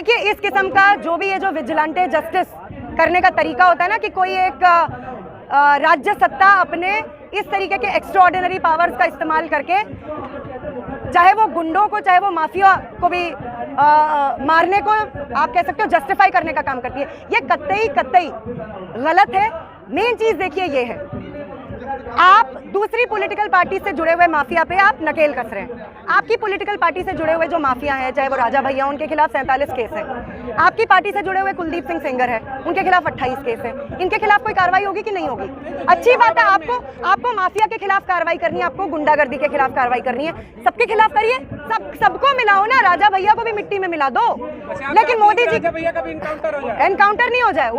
देखिए इस किस्म का जो भी ये जो विजिलेंटे जस्टिस करने का तरीका होता है ना, कि कोई एक राज्य सत्ता अपने इस तरीके के एक्स्ट्राऑर्डिनरी पावर्स का इस्तेमाल करके, चाहे वो गुंडों को चाहे वो माफिया को भी मारने को आप कह सकते हो जस्टिफाई करने का काम करती है। ये कतई गलत है। मेन चीज देखिए ये है, आप दूसरी पॉलिटिकल पार्टी से जुड़े हुए माफिया पे आप नकेल कस रहे हैं। आपकी पॉलिटिकल पार्टी से जुड़े हुए जो माफिया हैं, चाहे वो राजा भैया, उनके खिलाफ 47 केस है। आपकी पार्टी से जुड़े हुए कुलदीप सिंह सेंगर है, उनके खिलाफ 28 केस है। इनके खिलाफ कोई कार्रवाई होगी कि नहीं होगी? अच्छी बात है, आपको माफिया के खिलाफ कार्रवाई करनी है, आपको गुंडागर्दी के खिलाफ कार्रवाई करनी है, सबके खिलाफ करिए, सबको मिलाओ ना। राजा भैया को भी मिट्टी में मिला दो, लेकिन मोदी जी एनकाउंटर नहीं हो जाए,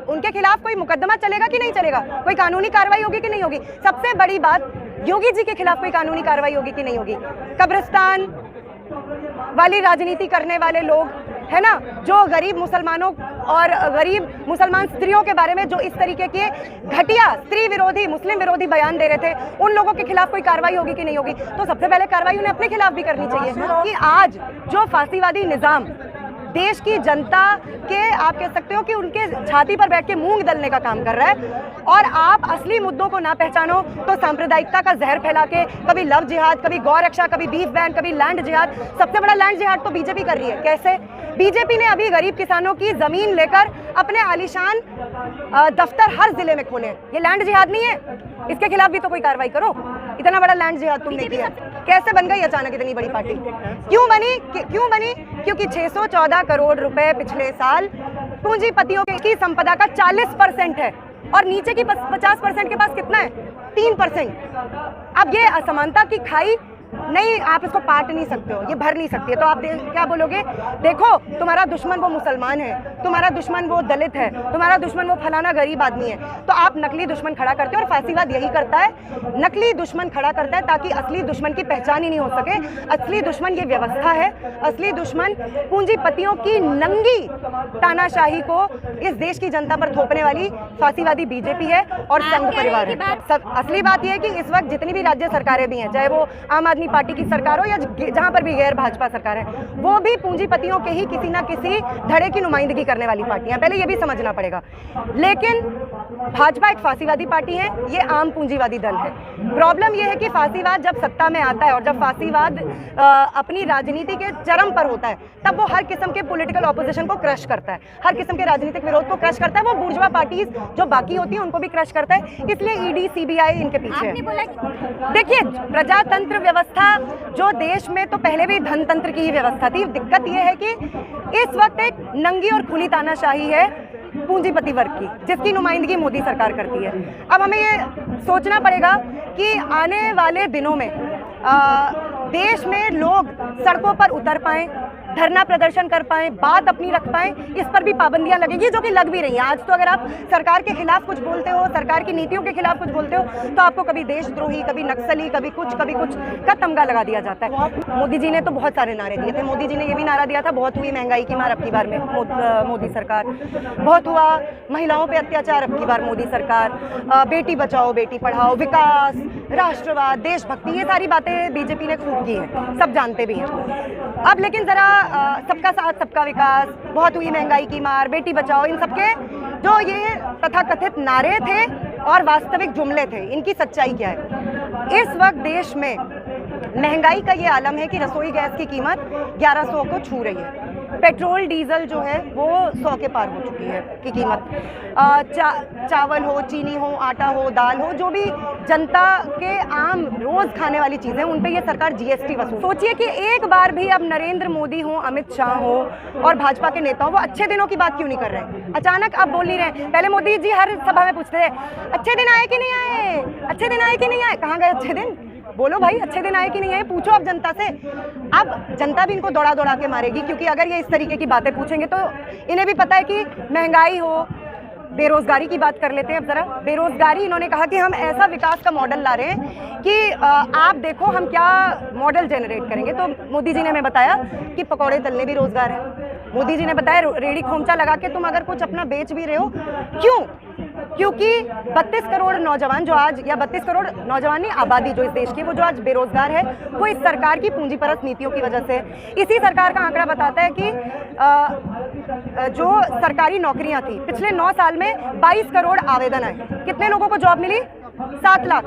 उनके खिलाफ कोई मुकदमा चलेगा कि नहीं चलेगा, कोई कानूनी कार्रवाई होगी कि नहीं होगी। सबसे बड़ी बात, योगी जी के खिलाफ कोई कानूनी कार्रवाई होगी कि नहीं होगी। कब्रिस्तान वाली राजनीति करने वाले लोग है ना, जो गरीब मुसलमानों और गरीब मुसलमान स्त्रियों के बारे में जो इस तरीके के घटिया स्त्री विरोधी मुस्लिम विरोधी बयान दे रहे थे, उन लोगों के खिलाफ कोई कार्रवाई होगी कि नहीं होगी। तो सबसे पहले कार्रवाई उन्हें अपने खिलाफ भी करनी चाहिए कि आज जो फांसीवादी निजाम देश की जनता के, आप कह सकते हो कि उनके छाती पर बैठ के मूंग दलने का काम कर रहा है, और आप असली मुद्दों को ना पहचानो तो सांप्रदायिकता का जहर फैला के कभी लव जिहाद, कभी गौ रक्षा, कभी बीफ बैन, कभी लैंड जिहाद। सबसे बड़ा लैंड जिहाद तो बीजेपी कर रही है। कैसे? बीजेपी ने अभी गरीब किसानों की जमीन लेकर अपने आलीशान दफ्तर हर जिले में खोले। ये लैंड जिहाद नहीं है? इसके खिलाफ भी तो कोई कार्रवाई करो। इतना बड़ा लैंड जिहाद तुमने किया। कैसे बन गई अचानक इतनी बड़ी पार्टी? क्यों बनी? क्योंकि 614 करोड़ रुपए पिछले साल पूंजीपतियों की संपदा का 40% है, और नीचे की 50% के पास कितना है? 3%। अब ये असमानता की खाई नहीं, आप इसको पाट नहीं सकते हो, ये भर नहीं सकती है। तो आप क्या बोलोगे? देखो, तुम्हारा दुश्मन वो मुसलमान है, तुम्हारा दुश्मन वो दलित है, तुम्हारा दुश्मन वो फलाना गरीब आदमी है। तो आप नकली दुश्मन खड़ा करते हो, और फांसीवाद यही करता है, नकली दुश्मन खड़ा करता है ताकि असली दुश्मन की पहचान ही नहीं हो सके। असली दुश्मन ये व्यवस्था है, असली दुश्मन पूंजीपतियों की नंगी तानाशाही को इस देश की जनता पर थोपने वाली फांसीवादी बीजेपी है और संघ परिवार है। असली बात यह है कि इस वक्त जितनी भी राज्य सरकारें भी हैं, चाहे वो आम आदमी पार्टी की सरकार हो या जहां पर भी गैर भाजपा सरकार है, वो भी पूंजीपतियों के ही किसी ना किसी धड़े की नुमाइंदगी करने वाली पार्टियां। पहले ये भी समझना पड़ेगा। लेकिन भाजपा एक फांसीवादी पार्टी है, ये आम पूंजीवादी दल है। प्रॉब्लम ये है कि फांसीवाद जब सत्ता में आता है और जब फांसीवाद अपनी राजनीति के चरम पर होता है, तब वो हर किस्म के पॉलिटिकल ऑपोजिशन को क्रश करता है, हर किस्म के राजनीतिक विरोध को क्रश करता है। वो बुर्जुआ पार्टीज जो बाकी होती हैं उनको भी क्रश करता है। इसलिए ईडी सीबीआई इनके पीछे है। देखिए, प्रजातंत्र व्यवस्था जो देश में तो पहले भी धनतंत्र की ही व्यवस्था थी। दिक्कत यह है कि इस वक्त एक नंगी और खुली तानाशाही है पूंजीपति वर्ग की, जिसकी नुमाइंदगी मोदी सरकार करती है। अब हमें ये सोचना पड़ेगा कि आने वाले दिनों में देश में लोग सड़कों पर उतर पाएं, धरना प्रदर्शन कर पाएं, बात अपनी रख पाएं, इस पर भी पाबंदियां लगेगी, जो कि लग भी रही हैं। आज तो अगर आप सरकार के खिलाफ कुछ बोलते हो, सरकार की नीतियों के खिलाफ कुछ बोलते हो, तो आपको कभी देशद्रोही, कभी नक्सली, कभी कुछ का तमगा लगा दिया जाता है। मोदी जी ने तो बहुत सारे नारे दिए थे। मोदी जी ने ये भी नारा दिया था, बहुत हुई महंगाई की मार अब की बार में मोदी सरकार, बहुत हुआ महिलाओं पर अत्याचार अब की बार मोदी सरकार, बेटी बचाओ बेटी पढ़ाओ, विकास, राष्ट्रवाद, देशभक्ति, ये सारी बातें बीजेपी ने खूब की हैं, सब जानते भी हैं। अब लेकिन जरा सबका साथ सबका विकास, बहुत हुई महंगाई की मार, बेटी बचाओ, इन सबके जो ये तथाकथित नारे थे और वास्तविक जुमले थे, इनकी सच्चाई क्या है? इस वक्त देश में महंगाई का ये आलम है कि रसोई गैस की कीमत 1100 को छू रही है। पेट्रोल डीजल जो है वो 100 के पार हो चुकी है की कीमत। चावल हो, चीनी हो, आटा हो, दाल हो, जो भी जनता के आम रोज खाने वाली चीजें, उन पे ये सरकार जीएसटी वसूल। सोचिए कि एक बार भी अब नरेंद्र मोदी हो, अमित शाह हो और भाजपा के नेता हो, वो अच्छे दिनों की बात क्यों नहीं कर रहे? अचानक अब बोल नहीं रहे। पहले मोदी जी हर सभा में पूछते थे, अच्छे दिन आए कि नहीं आए, अच्छे दिन आए कि नहीं आए, कहाँ गए अच्छे दिन? बोलो भाई, अच्छे दिन आए कि नहीं आए, पूछो अब जनता से। अब जनता भी इनको दौड़ा के मारेगी, क्योंकि अगर ये इस तरीके की बातें पूछेंगे तो इन्हें भी पता है कि महंगाई हो, बेरोजगारी की बात कर लेते हैं अब जरा। बेरोजगारी, इन्होंने कहा कि हम ऐसा विकास का मॉडल ला रहे हैं कि आप देखो हम क्या मॉडल जनरेट करेंगे। तो मोदी जी ने हमें बताया कि पकौड़े तलने भी रोजगार है, मोदी जी ने बताया रेडी खोमचा लगा के तुम अगर कुछ अपना बेच भी रहे हो, क्यों? क्योंकि 32 करोड़ नौजवान जो आज, या 32 करोड़ नौजवान नहीं, आबादी जो इस देश की, वो जो आज बेरोजगार है, वो इस सरकार की पूंजीपरस्त नीतियों की वजह से। इसी सरकार का आंकड़ा बताता है कि जो सरकारी नौकरियां थी, पिछले 9 साल में 22 करोड़ आवेदन आए। कितने लोगों को जॉब मिली? 7 लाख।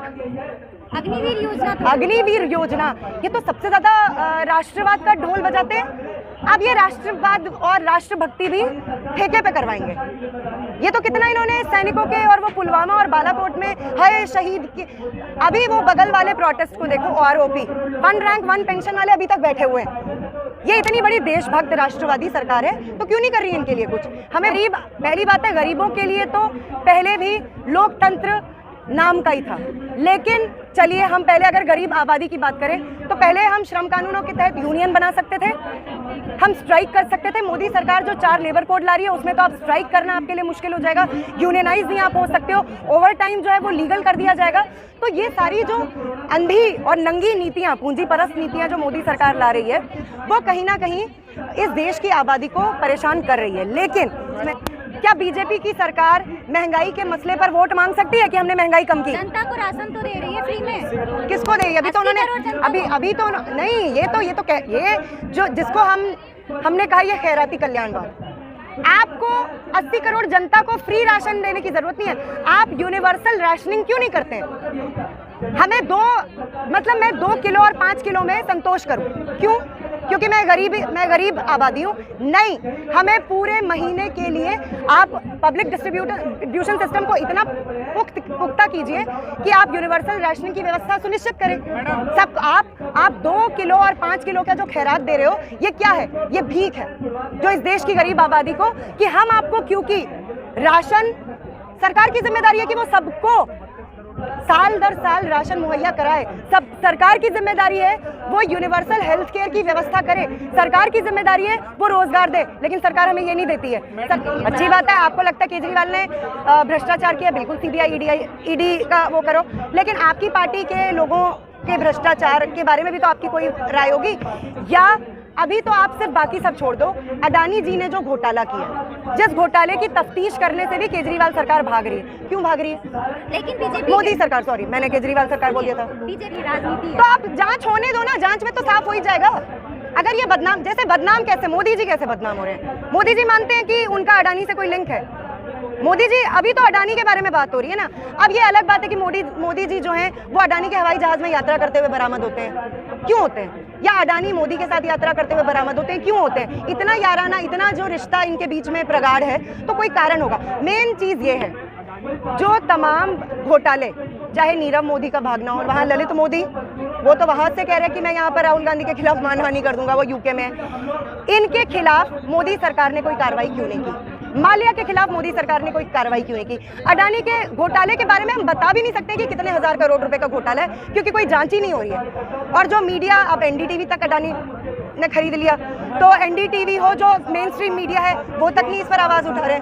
अग्निवीर योजना, अग्निवीर योजना, ये तो सबसे ज्यादा राष्ट्रवाद का ढोल बजाते हैं। अब ये राष्ट्रवाद और राष्ट्रभक्ति भी ठेके पे करवाएंगे। ये तो कितना इन्होंने सैनिकों के, और वो पुलवामा और बालाकोट में है शहीद के, अभी वो बगल वाले प्रोटेस्ट को देखो, आरओपी 1 रैंक 1 पेंशन वाले अभी तक बैठे हुए हैं। ये इतनी बड़ी देशभक्त राष्ट्रवादी सरकार है तो क्यों नहीं कर रही है इनके लिए कुछ? हमें गरीब, पहली बात है गरीबों के लिए तो पहले भी लोकतंत्र नाम का ही था, लेकिन चलिए हम पहले अगर गरीब आबादी की बात करें तो पहले हम श्रम कानूनों के तहत यूनियन बना सकते थे, हम स्ट्राइक कर सकते थे। मोदी सरकार जो 4 लेबर कोड ला रही है उसमें तो आप स्ट्राइक करना आपके लिए मुश्किल हो जाएगा, यूनियनाइज नहीं आप हो सकते हो, ओवर टाइम जो है वो लीगल कर दिया जाएगा। तो ये सारी जो अंधी और नंगी नीतियां, पूंजीपरस्त नीतियां जो मोदी सरकार ला रही है, वो कहीं ना कहीं इस देश की आबादी को परेशान कर रही है। लेकिन क्या बीजेपी की सरकार महंगाई के मसले पर वोट मांग सकती है कि हमने महंगाई कम की? जनता को राशन तो दे रही है फ्री में। किसको दे रही है? अभी तो उन्होंने अभी तो नहीं, ये जो जिसको हमने कहा ये खैराती कल्याणवाद। आपको 80 करोड़ जनता को फ्री राशन देने की जरूरत नहीं है। आप यूनिवर्सल राशनिंग क्यों नहीं करते हैं? हमें मैं 2 किलो और 5 किलो में संतोष करूं, क्यों? क्योंकि मैं गरीब आबादी हूँ? नहीं, हमें पूरे महीने के लिए आप पब्लिक डिस्ट्रीब्यूशन सिस्टम को इतना पुख्ता कीजिए कि आप यूनिवर्सल राशनिंग की व्यवस्था सुनिश्चित करें। सब आप 2 किलो और 5 किलो का जो खैरात दे रहे हो, ये क्या है? ये भीख है जो इस देश की गरीब आबादी को, कि हम आपको, क्योंकि राशन सरकार की जिम्मेदारी है कि वो सबको साल दर साल राशन मुहैया कराए। सब सरकार की जिम्मेदारी है वो यूनिवर्सल हेल्थ केयर की व्यवस्था करे, सरकार की जिम्मेदारी है वो रोजगार दे, लेकिन सरकार हमें ये नहीं देती है। अच्छी बात है, आपको लगता है केजरीवाल ने भ्रष्टाचार किया, बिल्कुल सीबीआई ईडी का वो करो, लेकिन आपकी पार्टी के लोगों के भ्रष्टाचार के बारे में भी तो आपकी कोई राय होगी? या अभी तो आप सिर्फ बाकी सब छोड़ दो, अडानी जी ने जो घोटाला किया, जिस घोटाले की तफ्तीश करने से भी केजरीवाल सरकार भाग रही है। क्यों भाग रही है? लेकिन बीजेपी, मोदी सरकार, सॉरी मैंने केजरीवाल सरकार बोल दिया था। बीजेपी राजनीति है। तो आप जांच होने दो ना, जांच में तो साफ हो ही जाएगा। अगर ये बदनाम, जैसे बदनाम कैसे, मोदी जी कैसे बदनाम हो रहे हैं? मोदी जी मानते हैं कि उनका अडानी से कोई लिंक है। मोदी जी, अभी तो अडानी के बारे में बात हो रही है ना। अब ये अलग बात है कि मोदी जी जो हैं वो अडानी के हवाई जहाज में यात्रा करते हुए बरामद होते हैं। क्यों होते हैं? या अडानी मोदी के साथ यात्रा करते हुए बरामद होते हैं, क्यों होते हैं? इतना याराना, इतना जो रिश्ता इनके बीच में प्रगाढ़ है, तो कोई कारण होगा। मेन चीज ये है, जो तमाम घोटाले, चाहे नीरव मोदी का भागना हो, वहाँ ललित मोदी, वो तो वहां से कह रहे हैं कि मैं यहाँ पर राहुल गांधी के खिलाफ मानहानि कर दूंगा, वो यूके में। इनके खिलाफ मोदी सरकार ने कोई कार्रवाई क्यों नहीं की? माल्या के खिलाफ मोदी सरकार ने कोई कार्रवाई क्यों नहीं की? अडानी के घोटाले के बारे में हम बता भी नहीं सकते कि कितने हजार करोड़ रुपए का घोटाला है, क्योंकि कोई जांच ही नहीं हो रही है। और जो मीडिया, अब एनडीटीवी तक अडानी ने खरीद लिया, तो एनडीटीवी हो, जो मेन स्ट्रीम मीडिया है, वो तक नहीं इस पर आवाज उठा रहे।